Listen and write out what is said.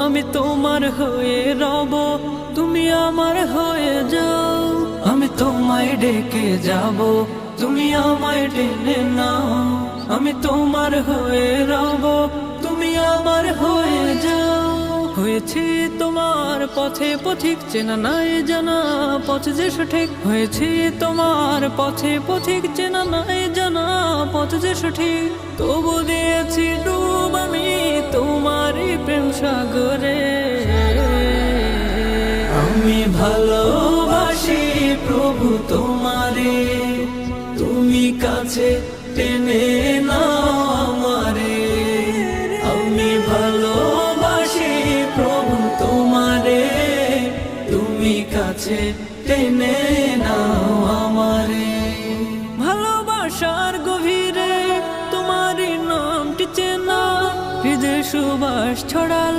আমি তোমার হয়ে রব, তুমি আমার হয়ে যাও। আমি তোমায় ডেকে যাব, তুমি আমায় টেনে নাও। আমি তোমার হয়ে রব, তুমি আমার হয়ে যাও। হয়েছি তোমার পথে পথিক, চেনা নাই জানা পথ যে সঠিক। হয়েছি তোমার পথে পথিক, চেনা নাই জানা পথ যে সঠিক। তবু দিয়েছি ডুব আমি তোমারই প্রেম সাগরে। আমি ভালোবাসি প্রভু তোমারে, তুমি কাছে টেনে নাও আমারে। আমি ভালোবাসি প্রভু তোমারে, তুমি কাছে টেনে নাও আমারে। ভালোবাসার গভীরে তোমারই নামটি চেনা, হৃদয় সুবাস ছড়াল।